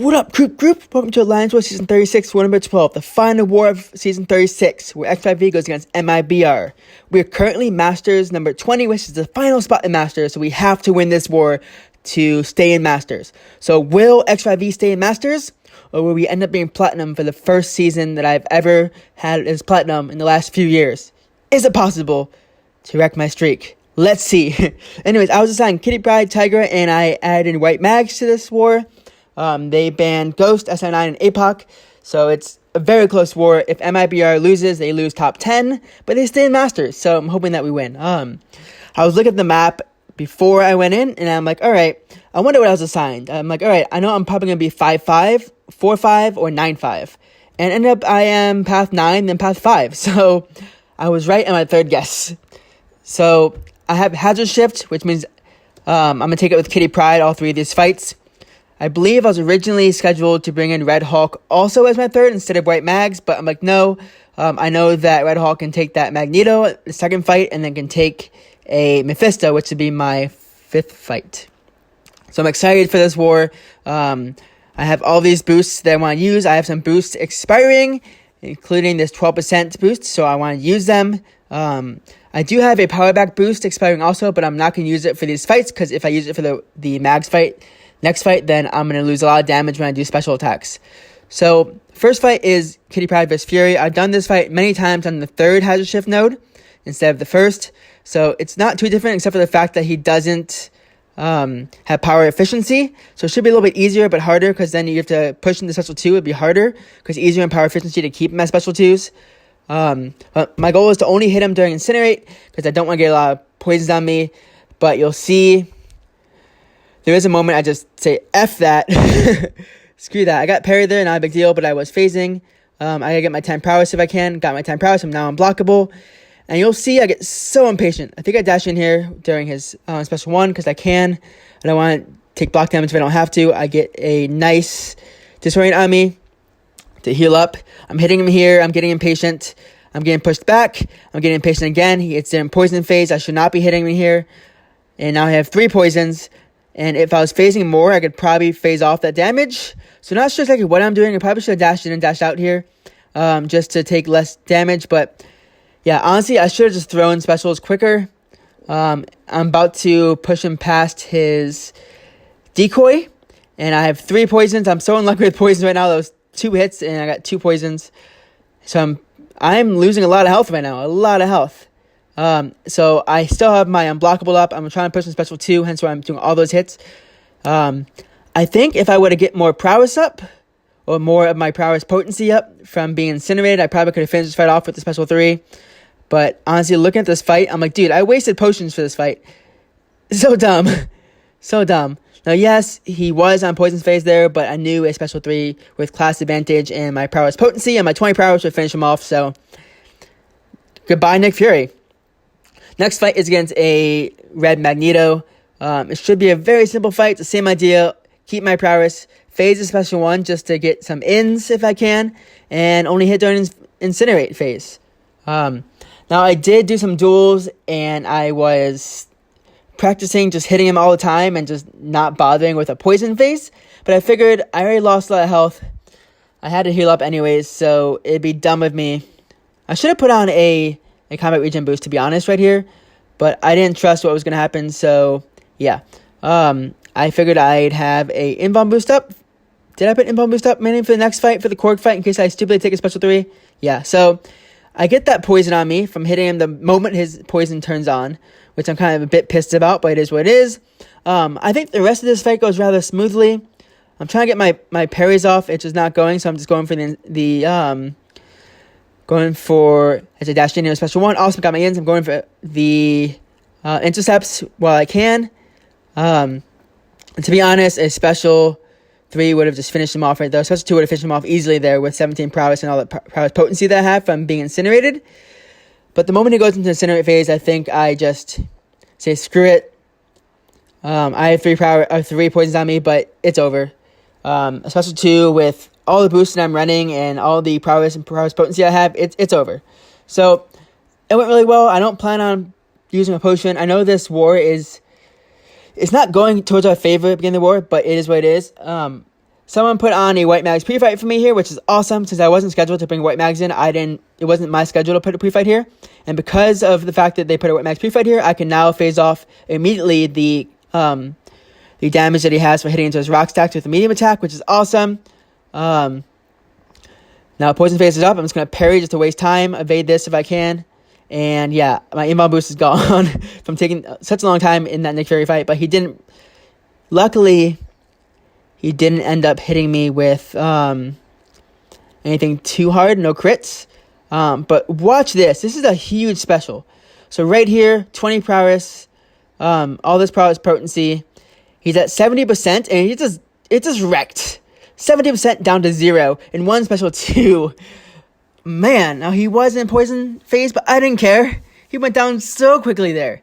What up, group? Welcome to Alliance War Season 36, War number 12, the final war of Season 36, where X5V goes against MIBR. We are currently Masters number 20, which is the final spot in Masters, so we have to win this war to stay in Masters. So will X5V stay in Masters, or will we end up being Platinum for the first season that I've ever had as Platinum in the last few years? Is it possible to wreck my streak? Let's see. Anyways, I was assigned Kitty, Pryde, Tiger, and I added in white mags to this war. They banned Ghost, SI9, and Mcoc, so it's a very close war. If MIBR loses, they lose top 10, but they stay in Masters, so I'm hoping that we win. I was looking at the map before I went in, and I'm like, alright, I wonder what I was assigned. I'm like, alright, I know I'm probably going to be 5-5, 4-5, or 9-5, and ended up I am path 9, then path 5, so I was right in my third guess. So I have Hazard Shift, which means I'm going to take it with Kitty, Pryde, all three of these fights. I believe I was originally scheduled to bring in Red Hawk also as my third instead of White Mags, but I'm like, no. I know that Red Hawk can take that Magneto, the second fight, and then can take a Mephisto, which would be my fifth fight. So I'm excited for this war. I have all these boosts that I want to use. I have some boosts expiring, including this 12% boost, so I want to use them. I do have a power back boost expiring also, but I'm not going to use it for these fights, because if I use it for the Mags fight, next fight, then I'm going to lose a lot of damage when I do special attacks. So, first fight is Kitty Pryde vs. Fury. I've done this fight many times on the third Hazard Shift node instead of the first. So, it's not too different except for the fact that he doesn't have power efficiency. So, it should be a little bit easier but harder, because then you have to push into special 2. It would be harder because easier in power efficiency to keep him at special 2s. But my goal is to only hit him during incinerate, because I don't want to get a lot of poisons on me. But you'll see, there is a moment I just say, F that. Screw that. I got parried there, not a big deal, but I was phasing. I gotta get my 10 prowess if I can. Got my 10 prowess, I'm now unblockable. And you'll see I get so impatient. I think I dash in here during his special 1, because I can. I don't want to take block damage if I don't have to. I get a nice disorient on me to heal up. I'm hitting him here. I'm getting impatient. I'm getting pushed back. I'm getting impatient again. It's in poison phase. I should not be hitting me here. And now I have 3 poisons. And if I was phasing more, I could probably phase off that damage. So not sure exactly what I'm doing. I probably should have dashed in and dashed out here, just to take less damage. But yeah, honestly, I should have just thrown specials quicker. I'm about to push him past his decoy, and I have 3 poisons. I'm so unlucky with poisons right now. Those 2 hits, and I got 2 poisons. So I'm losing a lot of health right now. A lot of health. So I still have my unblockable up. I'm trying to push in special 2, hence why I'm doing all those hits. I think if I were to get more prowess up, or more of my prowess potency up from being incinerated, I probably could have finished this fight off with the special 3. But honestly, looking at this fight, I'm like, dude, I wasted potions for this fight. So dumb. So dumb. Now, yes, he was on poison phase there, but I knew a special 3 with class advantage and my prowess potency and my 20 prowess would finish him off. So, goodbye, Nick Fury. Next fight is against a red Magneto. It should be a very simple fight. It's the same idea. Keep my prowess. Phase the special 1 just to get some ins if I can. And only hit during incinerate phase. Now, I did do some duels. And I was practicing just hitting him all the time. And just not bothering with a poison phase. But I figured I already lost a lot of health. I had to heal up anyways. So it'd be dumb of me. I should have put on a combat regen boost, to be honest, right here. But I didn't trust what was going to happen, so yeah. I figured I'd have a invuln boost up. Did I put invuln boost up mainly for the next fight, for the Korg fight, in case I stupidly take a special 3? Yeah, so I get that poison on me from hitting him the moment his poison turns on, which I'm kind of a bit pissed about, but it is what it is. I think the rest of this fight goes rather smoothly. I'm trying to get my parries off. It's just not going, so I'm just going for going for, as a dash in here, special 1. Also got my ins. I'm going for the intercepts while I can. And to be honest, a special 3 would have just finished him off right there. Special 2 would have finished him off easily there with 17 prowess and all the prowess potency that I have from being incinerated. But the moment he goes into incinerate phase, I think I just say, screw it. I have 3 poisons on me, but it's over. A special 2 with all the boosts that I'm running and all the prowess and prowess potency I have, it's over. So, it went really well. I don't plan on using a potion. I know this war is, it's not going towards our favor at the beginning of the war, but it is what it is. Someone put on a white mags pre-fight for me here, which is awesome since I wasn't scheduled to bring white mags in. It wasn't my schedule to put a pre-fight here. And because of the fact that they put a white mags pre-fight here, I can now phase off immediately the damage that he has for hitting into his rock stacks with a medium attack, which is awesome. Now poison phase is up. I'm just going to parry just to waste time, evade this if I can. And yeah, my inbound boost is gone from taking such a long time in that Nick Fury fight, but luckily, he didn't end up hitting me with anything too hard, no crits. But watch this. This is a huge special. So right here, 20 prowess, all this prowess potency. He's at 70%, and it just wrecked. 70% down to 0 in one special 2. Man, now he was in poison phase, but I didn't care. He went down so quickly there.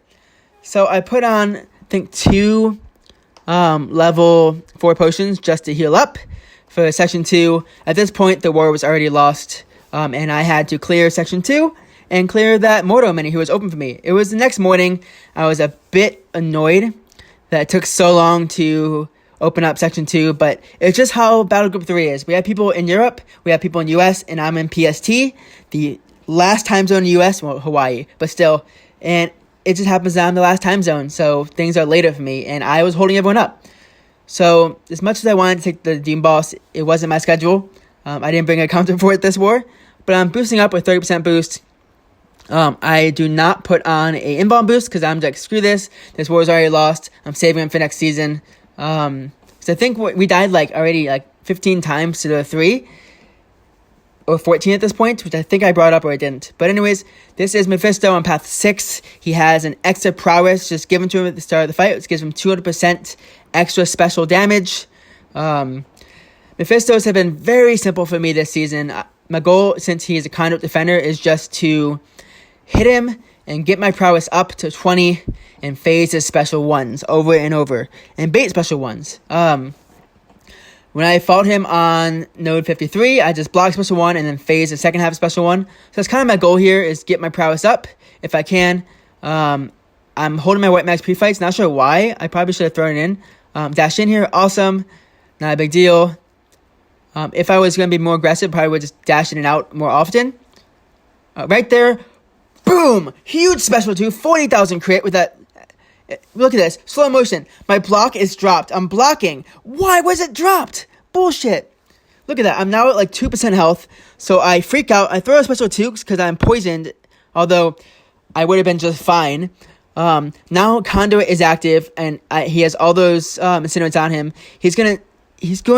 So I put on, I think, 2 level 4 potions just to heal up for section 2. At this point, the war was already lost, and I had to clear section 2 and clear that Mordo mini who was open for me. It was the next morning. I was a bit annoyed that it took so long to open up section 2, but it's just how Battle Group 3 is. We have people in Europe, we have people in US, and I'm in PST, the last time zone in US, well, Hawaii, but still, and it just happens that I'm the last time zone, so things are later for me, and I was holding everyone up. So, as much as I wanted to take the Demon Boss, it wasn't my schedule. I didn't bring a counter for it this war, but I'm boosting up with 30% boost. I do not put on a inbound boost, because I'm like, screw this war is already lost, I'm saving him for next season. So I think we died already 15 times to the 3 or 14 at this point, which I think I brought up or I didn't. But anyways, this is Mephisto on path 6. He has an extra prowess just given to him at the start of the fight, which gives him 200% extra special damage. Mephistos have been very simple for me this season. My goal, since he is a Conduit defender, is just to hit him and get my prowess up to 20 and phase his special ones over and over and bait special ones. When I fought him on node 53, I just blocked special 1 and then phase the second half of special 1. So that's kind of my goal here, is get my prowess up if I can. I'm holding my white max pre-fights, not sure why. I probably should have thrown it in. Dash in here, awesome, not a big deal. If I was going to be more aggressive, probably would just dash in and out more often. Right there, boom! Huge special 2, 40,000 crit with that. Look at this, slow motion. My block is dropped. I'm blocking. Why was it dropped? Bullshit. Look at that. I'm now at 2% health. So I freak out. I throw a special 2 because I'm poisoned. Although I would have been just fine. Now Conduit is active and he has all those incinerates on him. He's going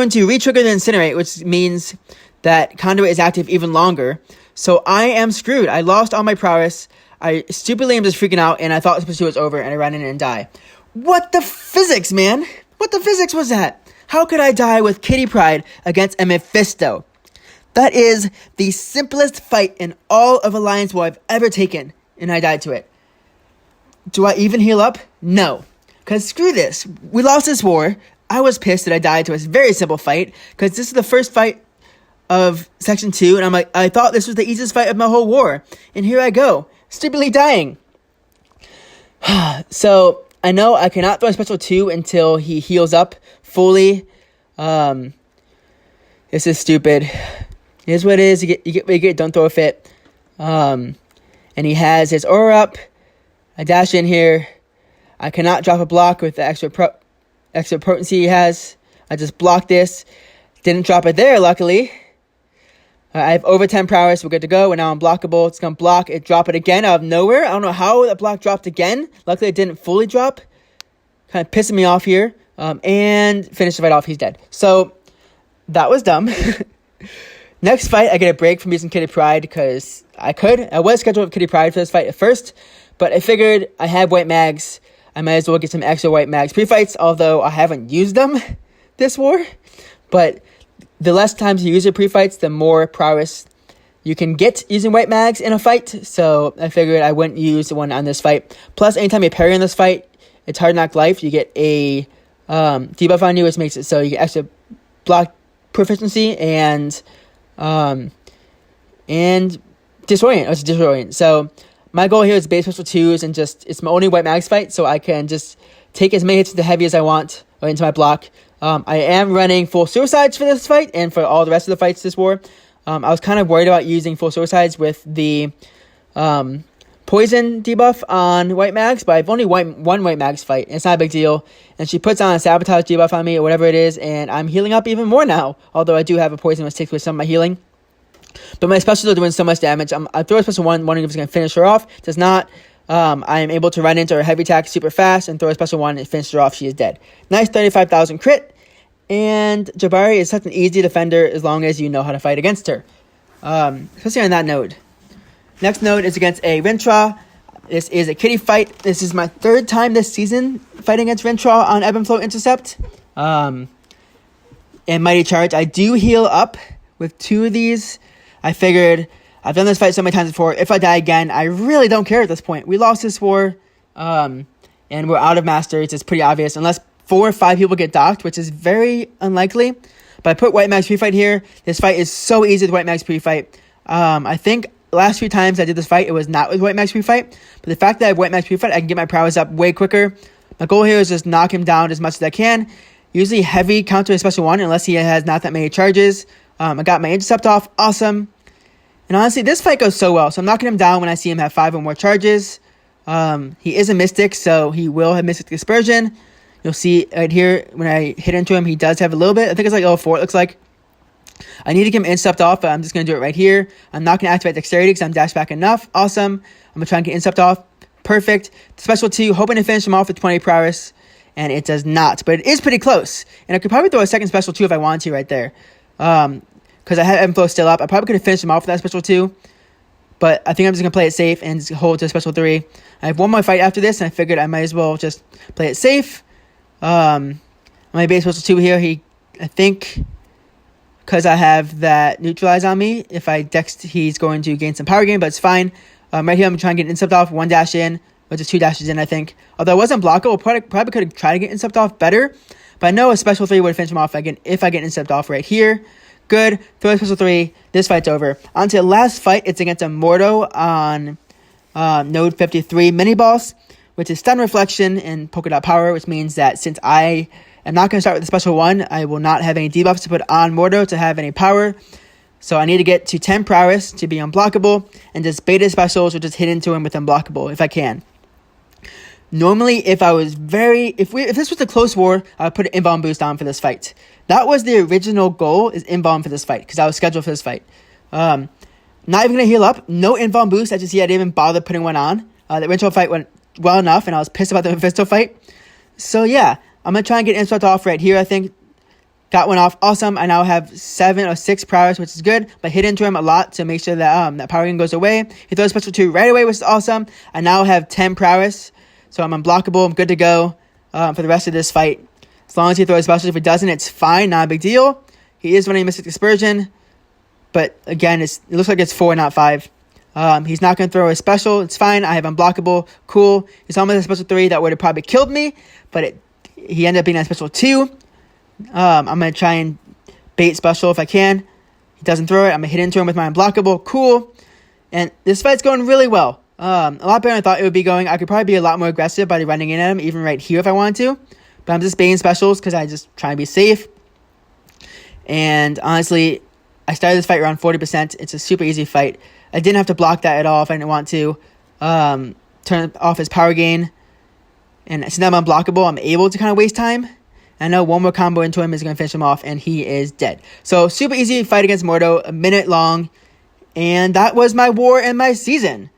to re-trigger the incinerate, which means that Conduit is active even longer. So I am screwed. I lost all my prowess. I stupidly am just freaking out, and I thought the pursuit was over, and I ran in and died. What the physics, man? What the physics was that? How could I die with Kitty Pryde against a Mephisto? That is the simplest fight in all of Alliance War I've ever taken, and I died to it. Do I even heal up? No. Because screw this. We lost this war. I was pissed that I died to a very simple fight, because this is the first fight of Section 2, and I thought this was the easiest fight of my whole war, and here I go. Stupidly dying. So I know I cannot throw a special 2 until he heals up fully. This is stupid. Here's what it is. You get what you get. Don't throw a fit. And he has his aura up. I dash in here. I cannot drop a block with the extra potency he has. I just blocked this. Didn't drop it there, luckily. I have over 10 prowess. We're good to go. And now I'm blockable. It's going to block it, drop it again out of nowhere. I don't know how the block dropped again. Luckily, it didn't fully drop. Kind of pissing me off here. And finish the fight off. He's dead. So, that was dumb. Next fight, I get a break from using Kitty Pryde because I was scheduled with Kitty Pryde for this fight at first. But I figured I have white mags. I might as well get some extra white mags pre-fights. Although I haven't used them this war. But the less times you use your pre-fights, the more prowess you can get using white mags in a fight. So I figured I wouldn't use the one on this fight. Plus, anytime you parry in this fight, it's hard knock life. You get a debuff on you, which makes it so you get extra block proficiency and disorient. So my goal here is base special 2s and it's my only white mags fight, so I can just take as many hits to the heavy as I want or into my block. I am running full suicides for this fight and for all the rest of the fights this war. I was kind of worried about using full suicides with the poison debuff on White Mags, but I've only won one White Mags fight, and it's not a big deal. And she puts on a sabotage debuff on me or whatever it is, and I'm healing up even more now, although I do have a poison which takes away some of my healing. But my specials are doing so much damage. I throw a special one, wondering if it's going to finish her off. Does not. I am able to run into her heavy attack super fast and throw a special one and finish her off. She is dead. Nice 35,000 crit. And Jabari is such an easy defender as long as you know how to fight against her. Especially on that node. Next node is against a Rintrah. This is a kitty fight. This is my third time this season fighting against Rintrah on Ebb and Flow Intercept. And Mighty Charge. I do heal up with 2 of these. I figured I've done this fight so many times before. If I die again, I really don't care at this point. We lost this war, and we're out of masters. It's pretty obvious. Unless 4 or 5 people get docked, which is very unlikely. But I put White Mags pre-fight here. This fight is so easy with White Mags pre-fight. I think the last 3 times I did this fight, it was not with White Mags pre-fight. But the fact that I have White Mags pre-fight, I can get my prowess up way quicker. My goal here is just knock him down as much as I can. Usually heavy counter a special one, unless he has not that many charges. I got my intercept off. Awesome. And honestly, this fight goes so well. So I'm knocking him down when I see him have 5 or more charges. He is a mystic, so he will have mystic dispersion. You'll see right here, when I hit into him, he does have a little bit. I think it's like level 4, it looks like. I need to get him intercept off, but I'm just going to do it right here. I'm not going to activate dexterity because I'm dash back enough. Awesome. I'm going to try and get intercept off. Perfect. Special 2, hoping to finish him off with 20 prowess. And it does not, but it is pretty close. And I could probably throw a second special 2 if I wanted to right there. Because I had Ebb and Flow still up. I probably could have finished him off with that special 2. But I think I'm just going to play it safe and just hold to a special 3. I have one more fight after this, and I figured I might as well just play it safe. My base special 2 here, I think, because I have that neutralize on me, if I dex, he's going to gain some power gain, but it's fine. Right here, I'm trying to get intercept off, 1 dash in, or just 2 dashes in, I think. Although I wasn't blockable, probably could have tried to get intercept off better, but I know a special 3 would finish him off if I get intercept off right here. Good. Throw a special 3. This fight's over. On to the last fight. It's against a Mordo on node 53 mini boss, which is stun reflection and polkadot power, which means that since I am not going to start with the special 1, I will not have any debuffs to put on Mordo to have any power. So I need to get to 10 prowess to be unblockable, and just beta specials or just hit into him with unblockable if I can. Normally, if this was a close war, I would put an invuln boost on for this fight. That was the original goal, is invuln for this fight, because I was scheduled for this fight. Not even going to heal up, no invuln boost. I didn't even bother putting one on. The Rintrah fight went well enough, and I was pissed about the Mephisto fight. So yeah, I'm going to try and get intercept off right here, I think. Got one off, awesome. I now have 7 or 6 prowess, which is good, but hit into him a lot to make sure that that power gain goes away. He throws special 2 right away, which is awesome. I now have 10 prowess, so I'm unblockable. I'm good to go for the rest of this fight. As long as he throws special, if he doesn't, it's fine, not a big deal. He is running Mystic Dispersion, but again, it looks like it's 4, not 5. He's not going to throw a special, it's fine. I have unblockable, cool. He's almost a special 3, that would have probably killed me, but he ended up being a special 2. I'm going to try and bait special if I can. He doesn't throw it. I'm going to hit into him with my unblockable. Cool. And this fight's going really well. A lot better than I thought it would be going. I could probably be a lot more aggressive by running in at him, even right here if I wanted to. But I'm just baiting specials because I just try and be safe. And honestly, I started this fight around 40%. It's a super easy fight. I didn't have to block that at all if I didn't want to. Turn off his power gain. And since I'm unblockable, I'm able to kind of waste time. I know one more combo into him is going to finish him off, and he is dead. So, super easy fight against Mordo, a minute long, and that was my war and my season.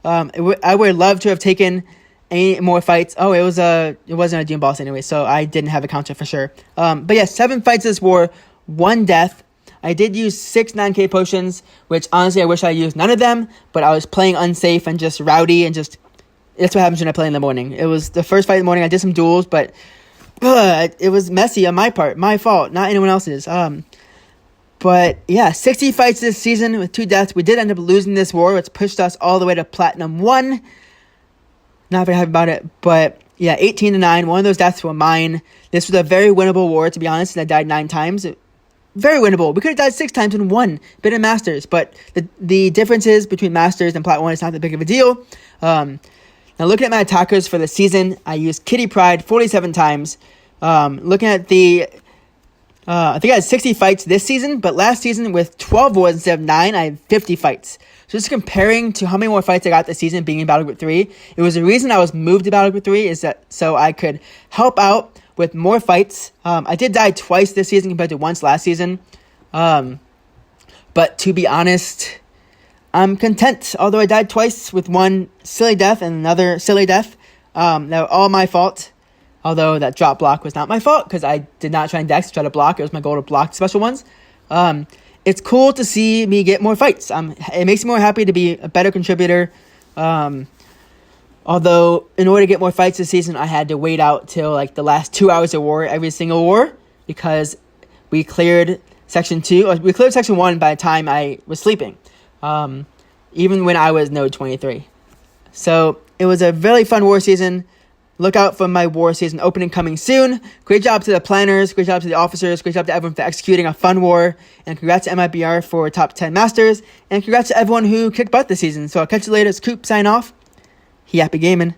I would love to have taken any more fights. Oh, it wasn't a Doom boss anyway, so I didn't have a counter for sure. But yeah, 7 fights this war, 1 death. I did use 6 9k potions, which honestly I wish I used none of them, but I was playing unsafe and just rowdy, and just, that's what happens when I play in the morning. It was the first fight in the morning, I did some duels, but it was messy on my part, my fault, not anyone else's. But yeah, 60 fights this season with 2 deaths. We did end up losing this war, which pushed us all the way to Platinum 1. Not very happy about it, but yeah, 18-9. One of those deaths were mine. This was a very winnable war, to be honest, and I died 9 times. Very winnable. We could have died 6 times and won. Been in Masters, but the differences between Masters and Plat 1 is not that big of a deal. Now looking at my attackers for the season, I used Kitty Pryde 47 times. Looking at the, I think I had 60 fights this season, but last season with 12 wars instead of 9, I had 50 fights. So just comparing to how many more fights I got this season being in Battle Group 3, it was the reason I was moved to Battle Group 3 is that so I could help out with more fights. I did die twice this season compared to once last season. But to be honest, I'm content. Although I died twice with one silly death and another silly death. That were all my fault. Although that drop block was not my fault because I did not try and dex to try to block. It was my goal to block special ones. It's cool to see me get more fights. It makes me more happy to be a better contributor. Although, in order to get more fights this season, I had to wait out till like the last 2 hours of war, every single war, because we cleared Section 2, or we cleared Section 1 by the time I was sleeping, even when I was node 23. So, it was a really fun war season. Look out for my war season opening coming soon. Great job to the planners, great job to the officers, great job to everyone for executing a fun war, and congrats to MIBR for top 10 masters, and congrats to everyone who kicked butt this season. So, I'll catch you later. It's Coop, sign off. Happy gaming.